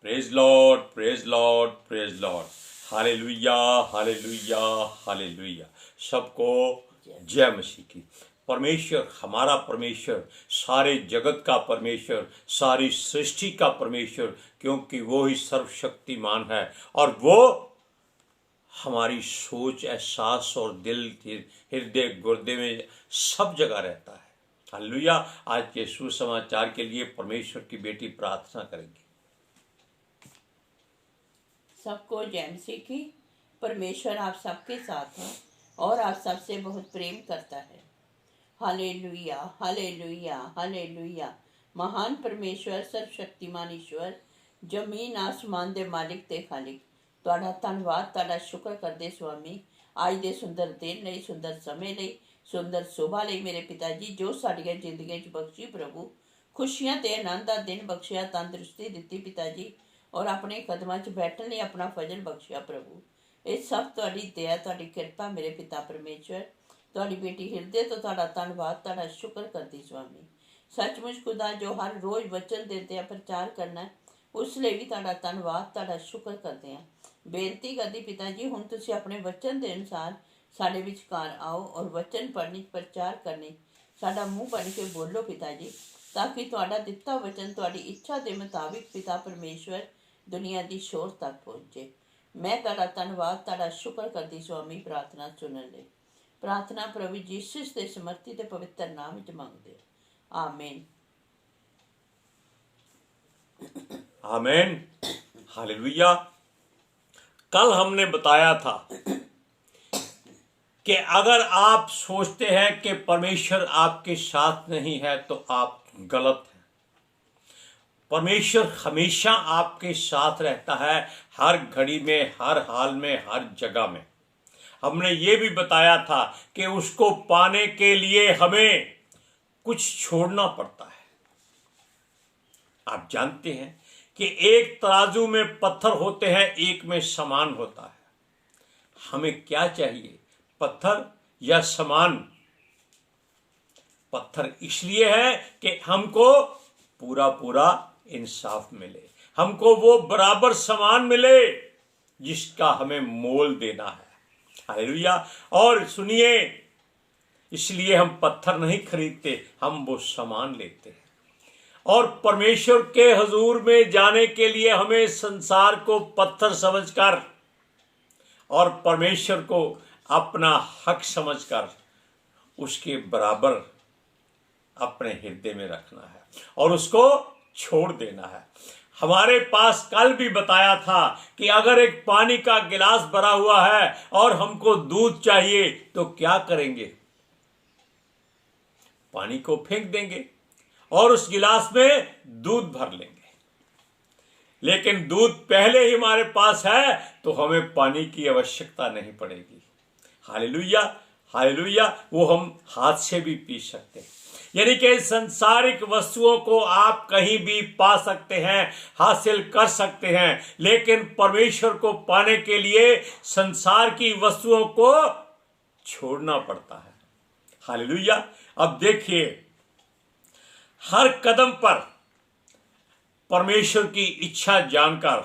Praise Lord, praise Lord, praise Lord. Hallelujah, hallelujah, hallelujah. सबको जय मसीह की। परमेश्वर, हमारा परमेश्वर, सारे जगत का परमेश्वर, सारी सृष्टि का परमेश्वर, क्योंकि वो ही सर्वशक्तिमान है और वो हमारी सोच, एहसास और दिल, हृदय, गुर्दे में सब जगह रहता है। हालेलुया। आज के सुसमाचार के लिए परमेश्वर की बेटी प्रार्थना करेंगी। सबको जय मसीह की। परमेश्वर आप सबके साथ है और आप सबसे बहुत प्रेम करता है। Hallelujah, hallelujah, hallelujah. महान परमेश्वर, सर्वशक्तिमान ईश्वर, जमीन आसमान दे मालिक ते खालिक, तुहाडा धन्नवाद, तुहाडा शुक्र करदे स्वामी आज दे सुंदर दिन लई, सुंदर समय लई, सुंदर सुबह लई मेरे पिता जी, जो साडियां जिंदगियां च बख्शी प्रभु, खुशियां ते आनंद दा दिन बख्शिया, तंदुरुस्ती दित्ती पिता जी, और अपने कदमां च बैठण लई अपना फजल बख्शिया प्रभु। ਇਹ ਸਭ ਤੁਹਾਡੀ ਦਇਆ, ਤੁਹਾਡੀ ਕਿਰਪਾ ਮੇਰੇ ਪਿਤਾ ਪਰਮੇਸ਼ਵਰ। ਤੁਹਾਡੀ ਬੇਟੀ ਹਿਰਦੇ ਤੋਂ ਤੁਹਾਡਾ ਧੰਨਵਾਦ, ਤੁਹਾਡਾ ਸ਼ੁਕਰ ਕਰਦੀ स्वामी। सचमुच खुदा जो हर रोज वचन देते हैं प्रचार करना है, उस लिए भी ਤੁਹਾਡਾ ਧੰਨਵਾਦ, ਤੁਹਾਡਾ ਸ਼ੁਕਰ ਕਰਦੇ ਹਾਂ। ਬੇਨਤੀ ਕਰਦੀ ਪਿਤਾ ਜੀ, ਹੁਣ ਤੁਸੀਂ ਆਪਣੇ ਵਚਨ ਦੇ ਅਨੁਸਾਰ ਸਾਡੇ ਵਿਚਕਾਰ ਆਓ ਔਰ ਵਚਨ ਪੜ੍ਹਨੀ, ਪ੍ਰਚਾਰ ਕਰਨੀ, ਸਾਡਾ ਮੂੰਹ ਬਣ ਕੇ ਬੋਲੋ ਪਿਤਾ ਜੀ, ਤਾਂ ਕਿ ਤੁਹਾਡਾ ਦਿੱਤਾ ਵਚਨ ਤੁਹਾਡੀ ਇੱਛਾ ਦੇ ਮੁਤਾबिक ਪਿਤਾ ਪਰਮੇਸ਼ਵਰ दुनिया की शोर तक पहुँचे। मैं तेरा धन्नवाद, तेरा शुक्र करती स्वामी। प्रार्थना सुनने ले, प्रार्थना प्रभु जीसस के समर्थित पवित्र नाम च मंगदे, आमीन। आमीन, हालेलुया। कल हमने बताया था कि अगर आप सोचते हैं कि परमेश्वर आपके साथ नहीं है तो आप गलत हैं। परमेश्वर हमेशा आपके साथ रहता है, हर घड़ी में, हर हाल में, हर जगह में। हमने ये भी बताया था कि उसको पाने के लिए हमें कुछ छोड़ना पड़ता है। आप जानते हैं कि एक तराजू में पत्थर होते हैं, एक में सामान होता है। हमें क्या चाहिए, पत्थर या सामान? पत्थर इसलिए है कि हमको पूरा पूरा इंसाफ मिले, हमको वो बराबर सामान मिले जिसका हमें मोल देना है। हालेलुया। और सुनिए, इसलिए हम पत्थर नहीं खरीदते, हम वो सामान लेते हैं। और परमेश्वर के हुजूर में जाने के लिए हमें संसार को पत्थर समझकर और परमेश्वर को अपना हक समझकर उसके बराबर अपने हृदय में रखना है और उसको छोड़ देना है। हमारे पास कल भी बताया था कि अगर एक पानी का गिलास भरा हुआ है और हमको दूध चाहिए तो क्या करेंगे? पानी को फेंक देंगे और उस गिलास में दूध भर लेंगे। लेकिन दूध पहले ही हमारे पास है तो हमें पानी की आवश्यकता नहीं पड़ेगी। Hallelujah, hallelujah. वो हम हाथ से भी पी सकते हैं। यानी कि संसारिक वस्तुओं को आप कहीं भी पा सकते हैं, हासिल कर सकते हैं, लेकिन परमेश्वर को पाने के लिए संसार की वस्तुओं को छोड़ना पड़ता है। हालेलुया। अब देखिए, हर कदम पर परमेश्वर की इच्छा जानकर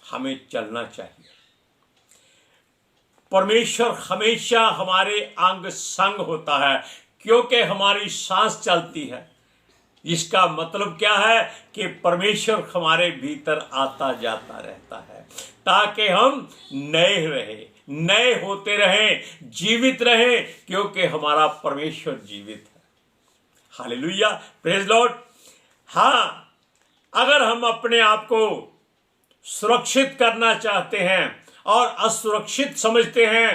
हमें चलना चाहिए। परमेश्वर हमेशा हमारे अंग संग होता है, क्योंकि हमारी सांस चलती है। इसका मतलब क्या है कि परमेश्वर हमारे भीतर आता जाता रहता है ताकि हम नए रहे, नए होते रहें, जीवित रहें, क्योंकि हमारा परमेश्वर जीवित है। Hallelujah, praise Lord. हाँ, अगर हम अपने आप को सुरक्षित करना चाहते हैं और असुरक्षित समझते हैं,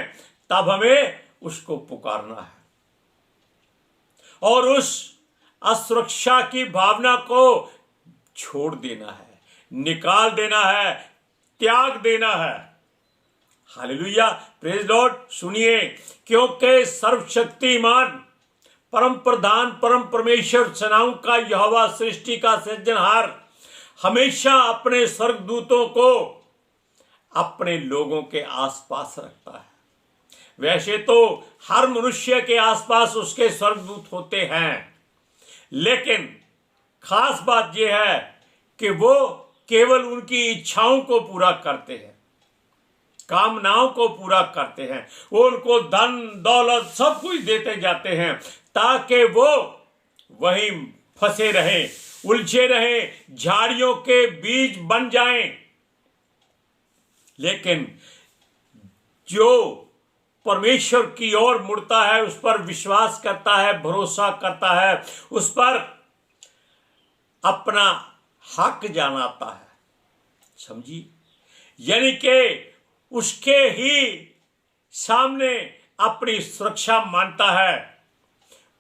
तब हमें उसको पुकारना है और उस असुरक्षा की भावना को छोड़ देना है, निकाल देना है, त्याग देना है। Hallelujah, praise Lord. सुनिए, क्योंकि सर्वशक्तिमान, परम प्रधान, परम परमेश्वर, सेनाओं का यहोवा, सृष्टि का सृजनहार, हमेशा अपने स्वर्गदूतों को अपने लोगों के आसपास रखता है। वैसे तो हर मनुष्य के आसपास उसके स्वर्गदूत होते हैं, लेकिन खास बात यह है कि वो केवल उनकी इच्छाओं को पूरा करते हैं, कामनाओं को पूरा करते हैं। वो उनको धन दौलत सब कुछ देते जाते हैं ताकि वो वहीं फंसे रहे, उलझे रहे, झाड़ियों के बीज बन जाएं। लेकिन जो परमेश्वर की ओर मुड़ता है, उस पर विश्वास करता है, भरोसा करता है, उस पर अपना हक जनाता है, समझिए, यानी कि उसके ही सामने अपनी सुरक्षा मानता है।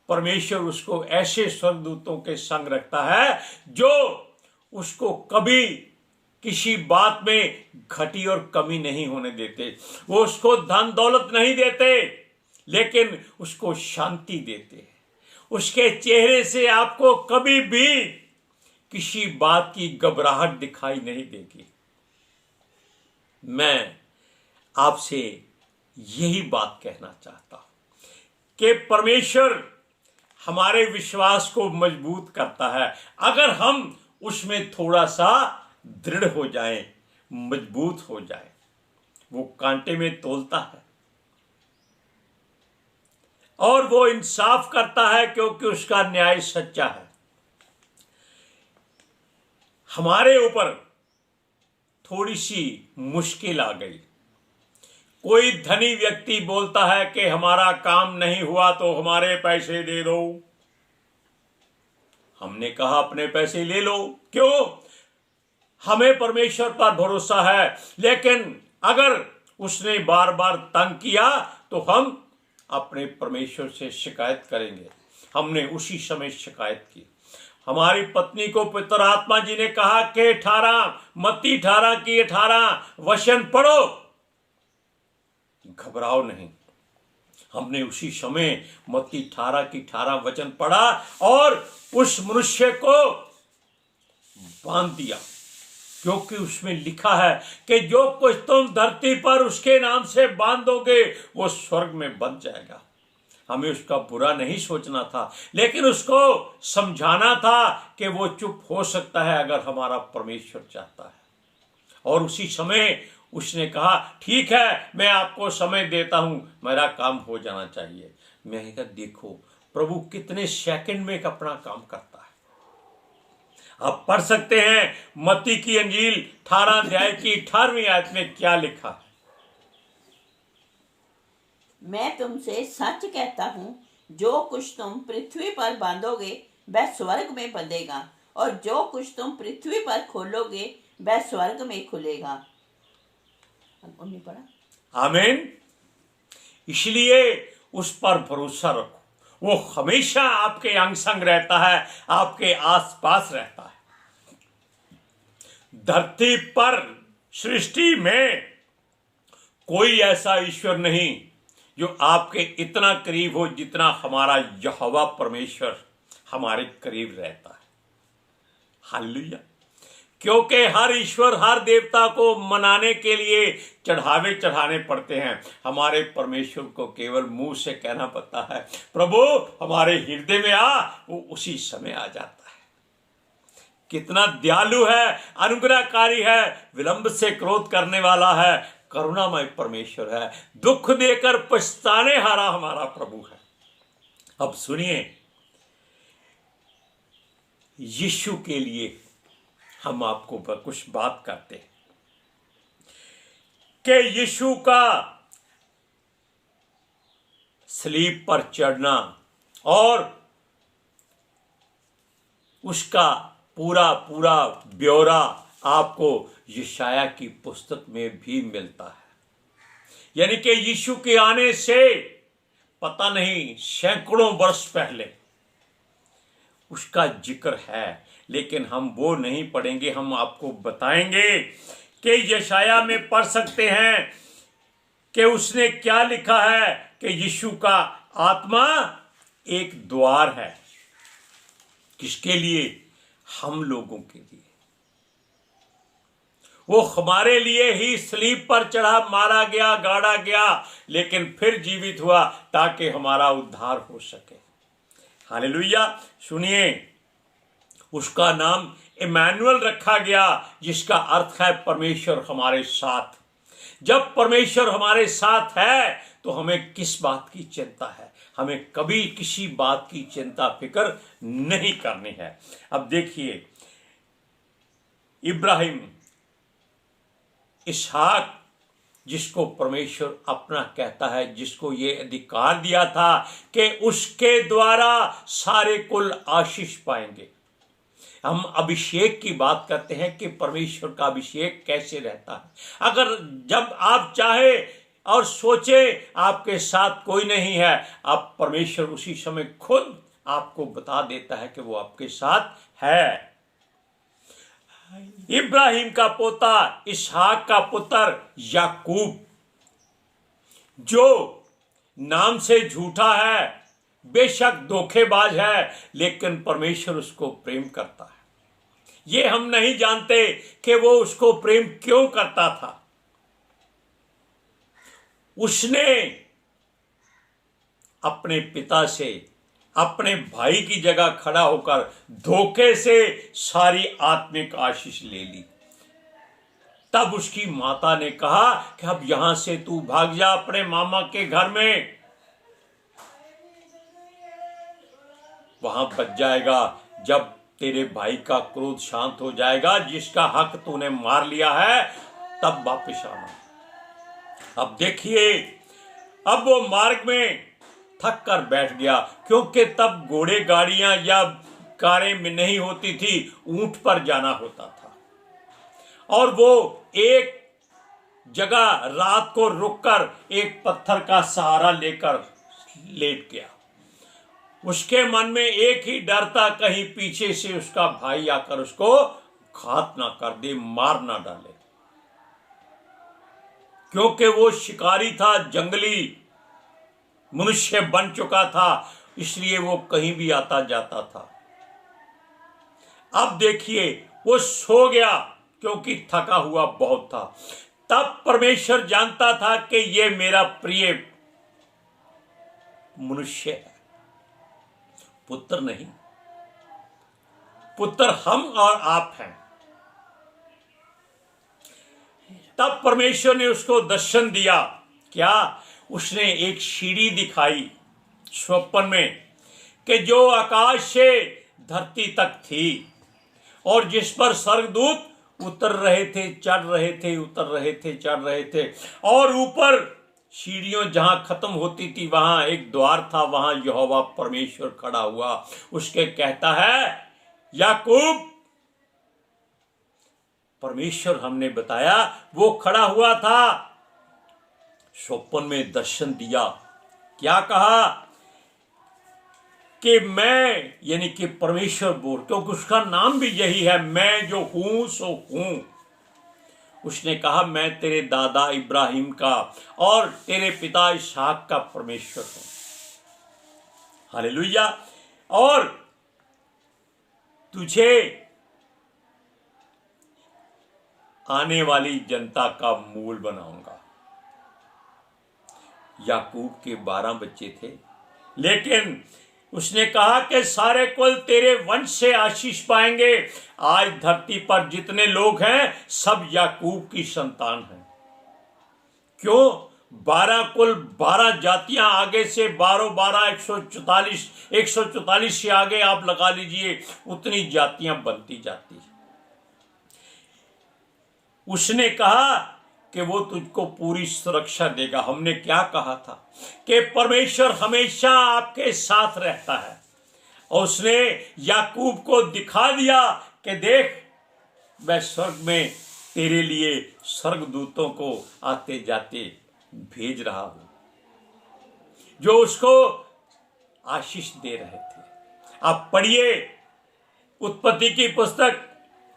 परमेश्वर उसको ऐसे स्वर्गदूतों के संग रखता है जो उसको कभी किसी बात में घटी और कमी नहीं होने देते। वो उसको धन दौलत नहीं देते, लेकिन उसको शांति देते हैं। उसके चेहरे से आपको कभी भी किसी बात की घबराहट दिखाई नहीं देगी। मैं आपसे यही बात कहना चाहता हूं कि परमेश्वर हमारे विश्वास को मजबूत करता है अगर हम उसमें थोड़ा सा दृढ़ हो जाएं, मजबूत हो जाएं। वो कांटे में तोलता है और वो इंसाफ करता है क्योंकि उसका न्याय सच्चा है। हमारे ऊपर थोड़ी सी मुश्किल आ गई। कोई धनी व्यक्ति बोलता है कि हमारा काम नहीं हुआ तो हमारे पैसे दे दो। हमने कहा अपने पैसे ले लो, क्यों? हमें परमेश्वर पर भरोसा है। लेकिन अगर उसने बार बार तंग किया तो हम अपने परमेश्वर से शिकायत करेंगे। हमने उसी समय शिकायत की। हमारी पत्नी को पवित्र आत्मा जी ने कहा कि 18 मत्ती 18 की 18 वचन पढ़ो, घबराओ नहीं। हमने उसी समय मत्ती 18 की 18 वचन पढ़ा और उस मनुष्य को बांध दिया, क्योंकि उसमें लिखा है कि जो कुछ तुम धरती पर उसके नाम से बांधोगे वो स्वर्ग में बंध जाएगा। हमें उसका बुरा नहीं सोचना था, लेकिन उसको समझाना था कि वो चुप हो सकता है अगर हमारा परमेश्वर चाहता है। और उसी समय उसने कहा ठीक है, मैं आपको समय देता हूं, मेरा काम हो जाना चाहिए। मैं कहा देखो प्रभु कितने सेकंड में अपना काम करता है। आप पढ़ सकते हैं मत्ती की अंजील 18 अध्याय की 18वीं आयत में क्या लिखा है। मैं तुमसे सच कहता हूँ, जो कुछ तुम पृथ्वी पर बांधोगे वह स्वर्ग में बंधेगा, और जो कुछ तुम पृथ्वी पर खोलोगे वह स्वर्ग में खुलेगा। आमीन। इसलिए उस पर भरोसा रखो, वो हमेशा आपके अंग संग रहता है, आपके आसपास रहता है। धरती पर सृष्टि में कोई ऐसा ईश्वर नहीं जो आपके इतना करीब हो जितना हमारा यहोवा परमेश्वर हमारे करीब रहता है। हालेलुया। क्योंकि हर ईश्वर हर देवता को मनाने के लिए चढ़ावे चढ़ाने पड़ते हैं। हमारे परमेश्वर को केवल मुंह से कहना पड़ता है प्रभु हमारे हृदय में आ, वो उसी समय आ जाता है। कितना दयालु है, अनुग्रहकारी है, विलंब से क्रोध करने वाला है, करुणामय परमेश्वर है, दुख देकर पछताने हारा हमारा प्रभु है। अब सुनिए, यीशु के लिए हम आपको कुछ बात करते हैं कि यीशु का सलीब पर चढ़ना और उसका पूरा पूरा ब्यौरा आपको यशाया की पुस्तक में भी मिलता है। यानी कि यीशु के आने से पता नहीं सैकड़ों वर्ष पहले उसका जिक्र है, लेकिन हम वो नहीं पढ़ेंगे। हम आपको बताएंगे कि यशाया में पढ़ सकते हैं कि उसने क्या लिखा है कि यीशु का आत्मा एक द्वार है। किसके लिए? हम लोगों के लिए। वो हमारे लिए ही सलीब पर चढ़ा, मारा गया, गाड़ा गया, लेकिन फिर जीवित हुआ ताकि हमारा उद्धार हो सके। हालेलुया। सुनिए, उसका नाम इमैनुअल रखा गया, जिसका अर्थ है परमेश्वर हमारे साथ। जब परमेश्वर हमारे साथ है तो हमें किस बात की चिंता है? हमें कभी किसी बात की चिंता फिक्र नहीं करनी है। अब देखिए, इब्राहिम, इसहाक, जिसको परमेश्वर अपना कहता है, जिसको ये अधिकार दिया था कि उसके द्वारा सारे कुल आशीष पाएंगे। हम अभिषेक की बात करते हैं कि परमेश्वर का अभिषेक कैसे रहता है। अगर जब आप चाहे और सोचे आपके साथ कोई नहीं है, आप परमेश्वर उसी समय खुद आपको बता देता है कि वो आपके साथ है। इब्राहिम का पोता, इसहाक का पुत्र याकूब, जो नाम से झूठा है, बेशक धोखेबाज है, लेकिन परमेश्वर उसको प्रेम करता है। ये हम नहीं जानते कि वो उसको प्रेम क्यों करता था। उसने अपने पिता से अपने भाई की जगह खड़ा होकर धोखे से सारी आत्मिक आशीष ले ली। तब उसकी माता ने कहा कि अब यहां से तू भाग जा अपने मामा के घर में, वहां बच जाएगा। जब तेरे भाई का क्रोध शांत हो जाएगा, जिसका हक तूने मार लिया है, तब वापस आना। अब देखिए, अब वो मार्ग में थक कर बैठ गया, क्योंकि तब घोड़े गाड़ियां या कारें में नहीं होती थी, ऊंट पर जाना होता था। और वो एक जगह रात को रुककर एक पत्थर का सहारा लेकर लेट गया। उसके मन में एक ही डर था, कहीं पीछे से उसका भाई आकर उसको घात ना कर दे, मार ना डाले। क्योंकि वो शिकारी था, जंगली मनुष्य बन चुका था, इसलिए वो कहीं भी आता जाता था। अब देखिए, वो सो गया क्योंकि थका हुआ बहुत था। तब परमेश्वर जानता था कि ये मेरा प्रिय मनुष्य है, पुत्र नहीं। पुत्र हम और आप हैं। तब परमेश्वर ने उसको दर्शन दिया। क्या? उसने एक सीढ़ी दिखाई स्वप्न में, कि जो आकाश से धरती तक थी, और जिस पर स्वर्गदूत उतर रहे थे, चढ़ रहे थे, उतर रहे थे, चढ़ रहे थे। और ऊपर सीढ़ियों जहां खत्म होती थी, वहां एक द्वार था, वहां यहोवा परमेश्वर खड़ा हुआ। उसके कहता है, याकूब। परमेश्वर, हमने बताया, वो खड़ा हुआ था। स्वप्न में दर्शन दिया। क्या कहा? कि मैं, यानी कि परमेश्वर बोल, क्योंकि उसका नाम भी यही है, मैं जो हूं सो हूं। उसने कहा, मैं तेरे दादा इब्राहिम का और तेरे पिता इसहाक का परमेश्वर हूं। हालेलुया। और तुझे आने वाली जनता का मूल बनाऊंगा। याकूब के 12 बच्चे थे, लेकिन उसने कहा कि सारे कुल तेरे वंश से आशीष पाएंगे। आज धरती पर जितने लोग हैं, सब याकूब की संतान हैं। क्यों? 12 कुल, 12 जातियां, आगे से 12 12 144 से आगे आप लगा लीजिए, उतनी जातियां बनती जाती है। उसने कहा कि वो तुझको पूरी सुरक्षा देगा। हमने क्या कहा था? कि परमेश्वर हमेशा आपके साथ रहता है। और उसने याकूब को दिखा दिया कि देख, मैं स्वर्ग में तेरे लिए स्वर्गदूतों को आते जाते भेज रहा हूं, जो उसको आशीष दे रहे थे। आप पढ़िए उत्पत्ति की पुस्तक,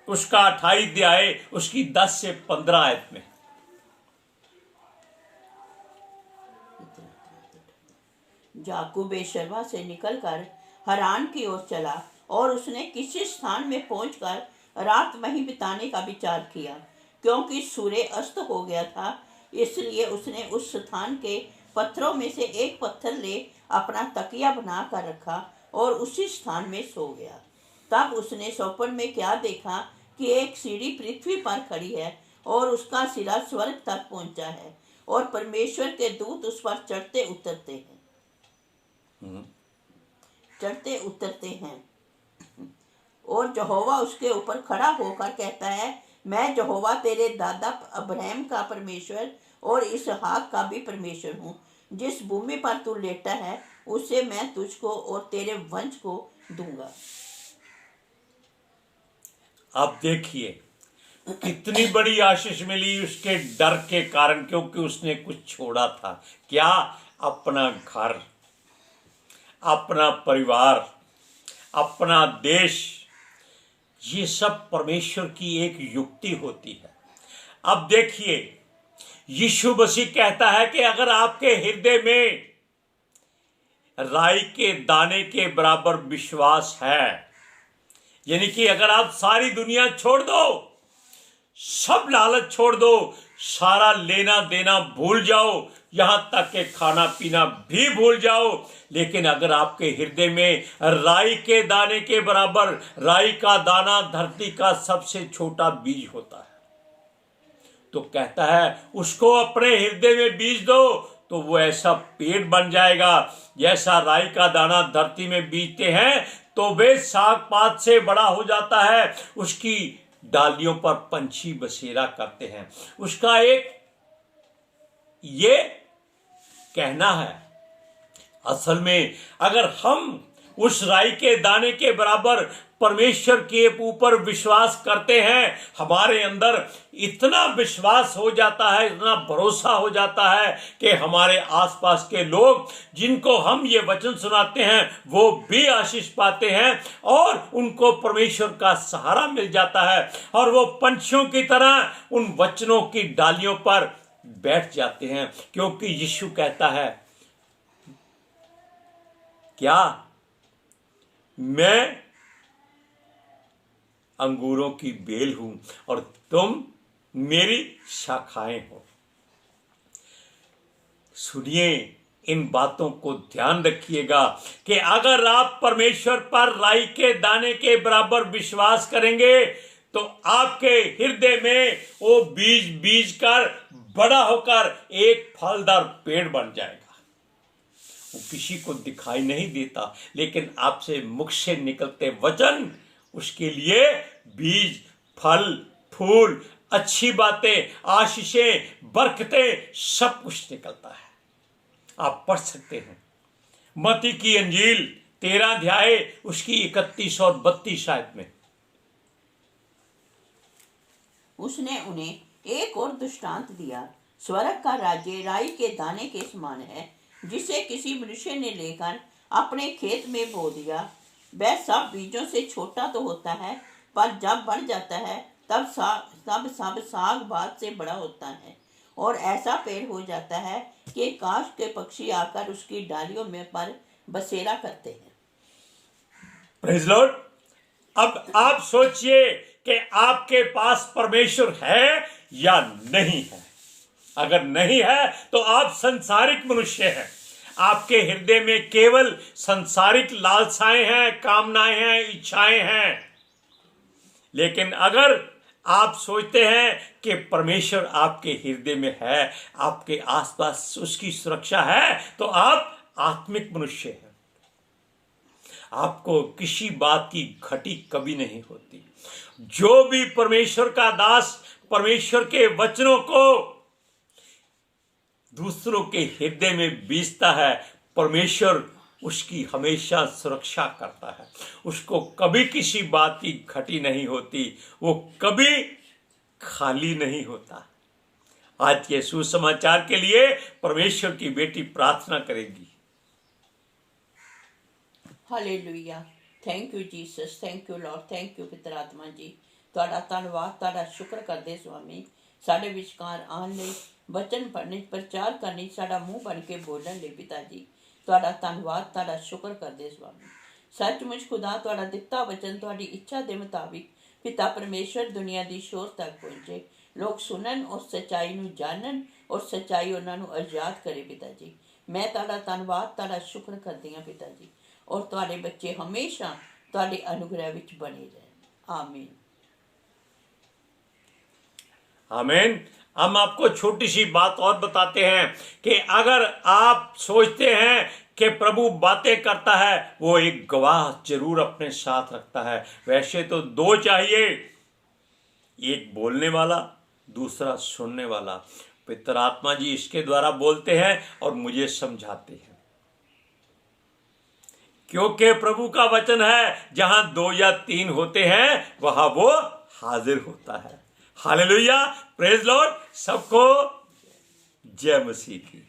उसका 28 अध्याय, उसकी 10 से 15 आयत में। याकूब बेशर्मा से निकलकर हरान की ओर चला, और उसने किसी स्थान में पहुंचकर रात वहीं बिताने का विचार किया। क्योंकि सूर्य अस्त हो गया था, इसलिए उसने उस स्थान के पत्थरों में से एक पत्थर ले अपना तकिया बना कर रखा और उसी स्थान में सो गया। तब उसने स्वप्न में क्या देखा कि एक सीढ़ी पृथ्वी पर खड़ी है और उसका सिरा स्वर्ग तक पहुंचा है और परमेश्वर के दूत उस पर चढ़ते उतरते हैं और यहोवा उसके ऊपर खड़ा होकर कहता है, मैं यहोवा तेरे दादा अब्राहम का परमेश्वर और इसहाक का भी परमेश्वर हूँ। जिस भूमि पर तू लेटा है उसे मैं तुझको और तेरे वंश को दूंगा। अब देखिए कितनी बड़ी आशीष मिली उसके डर के कारण, क्योंकि उसने कुछ छोड़ा था। क्या? अपना घर, अपना परिवार, अपना देश। ये सब परमेश्वर की एक युक्ति होती है। अब देखिए यीशु मसीह कहता है कि अगर आपके हृदय में राई के दाने के बराबर विश्वास है, यानी कि अगर आप सारी दुनिया छोड़ दो, सब लालच छोड़ दो, सारा लेना देना भूल जाओ, यहां तक के खाना पीना भी भूल जाओ, लेकिन अगर आपके हृदय में राई के दाने के बराबर, राई का दाना धरती का सबसे छोटा बीज होता है, तो कहता है उसको अपने हृदय में बीज दो तो वो ऐसा पेड़ बन जाएगा। जैसा राई का दाना धरती में बीजते हैं तो वे साग पात से बड़ा हो जाता है, उसकी डालियों पर पंछी बसेरा करते हैं। उसका एक ये कहना है। असल में अगर हम उस राई के दाने के बराबर परमेश्वर के ऊपर विश्वास करते हैं, हमारे अंदर इतना विश्वास हो जाता है, इतना भरोसा हो जाता है कि हमारे आसपास के लोग जिनको हम ये वचन सुनाते हैं वो भी आशीष पाते हैं और उनको परमेश्वर का सहारा मिल जाता है और वो पंछियों की तरह उन वचनों की डालियों पर बैठ जाते हैं। क्योंकि यीशु कहता है, क्या मैं अंगूरों की बेल हूं और तुम मेरी शाखाएं हो। सुनिए, इन बातों को ध्यान रखिएगा कि अगर आप परमेश्वर पर राई के दाने के बराबर विश्वास करेंगे तो आपके हृदय में वो बीज बीज कर बड़ा होकर एक फलदार पेड़ बन जाएगा। वो किसी को दिखाई नहीं देता, लेकिन आपसे मुख से निकलते वचन उसके लिए बीज, फल, फूल, अच्छी बातें, आशीषें, बरकतें सब कुछ निकलता है। आप पढ़ सकते हैं मत्ती की अंजील 13 अध्याय उसकी 31 और 32 आयत में। उसने उन्हें एक और दृष्टांत दिया, स्वर्ग का राज्य राई के दाने के समान है, जिसे किसी मनुष्य ने लेकर अपने खेत में बो दिया। वह सब बीजों से छोटा तो होता है, पर जब बढ़ जाता है तब सब साग भात से बड़ा होता है और ऐसा पेड़ हो जाता है कि काश के पक्षी आकर उसकी डालियों में पर बसेरा करते हैं। Praise Lord. अब आप सोचिए कि आपके पास परमेश्वर है या नहीं है। अगर नहीं है तो आप संसारिक मनुष्य हैं। आपके हृदय में केवल संसारिक लालसाएं हैं, कामनाएं हैं, इच्छाएं हैं। लेकिन अगर आप सोचते हैं कि परमेश्वर आपके हृदय में है, आपके आसपास उसकी सुरक्षा है, तो आप आत्मिक मनुष्य हैं। आपको किसी बात की घटी कभी नहीं होती। जो भी परमेश्वर का दास परमेश्वर के वचनों को दूसरों के हृदय में बीजता है, परमेश्वर उसकी हमेशा सुरक्षा करता है। उसको कभी किसी बात की घटी नहीं होती, वो कभी खाली नहीं होता। आज के सुसमाचार के लिए परमेश्वर की बेटी प्रार्थना करेगी। Hallelujah. Thank you Jesus, thank you Lord, thank you पिता आत्मा जी। ਤੁਹਾਡਾ ਧੰਨਵਾਦ, ਤੁਹਾਡਾ ਸ਼ੁਕਰ ਕਰਦੇ स्वामी, ਸਾਡੇ ਵਿਚਕਾਰ ਆਉਣ ਲਈ, वचन पढ़ने, प्रचार करने, साडा मुंह बन के बोलने लिए पिता जी ਤੁਹਾਡਾ ਧੰਨਵਾਦ, ਤੁਹਾਡਾ ਸ਼ੁਕਰ ਕਰਦੇ स्वामी। सचमुच खुदा ਤੁਹਾਡਾ ਦਿੱਤਾ वचन ਤੁਹਾਡੀ ਇੱਛਾ ਦੇ ਮੁਤਾबिक पिता परमेश्वर दुनिया की शोर तक पहुँचे, लोग सुनन और सच्चाई ਨੂੰ जानन और सच्चाई ਉਹਨਾਂ ਨੂੰ आजाद करे पिता जी। मैं ਤੁਹਾਡਾ ਧੰਨਵਾਦ, ਤੁਹਾਡਾ ਸ਼ੁਕਰ करदी हाँ पिता जी। और ਤੁਹਾਡੇ बच्चे हमेशा ਤੁਹਾਡੇ अनुग्रह ਵਿੱਚ बने रहें। आमीन। आमीन। हम आपको छोटी सी बात और बताते हैं कि अगर आप सोचते हैं कि प्रभु बातें करता है, वो एक गवाह जरूर अपने साथ रखता है। वैसे तो दो चाहिए, एक बोलने वाला, दूसरा सुनने वाला। पवित्र आत्मा जी इसके द्वारा बोलते हैं और मुझे समझाते हैं, क्योंकि प्रभु का वचन है जहां 2 या 3 होते हैं वहां वो हाजिर होता है। Hallelujah, praise Lord. सबको जय मसीह की।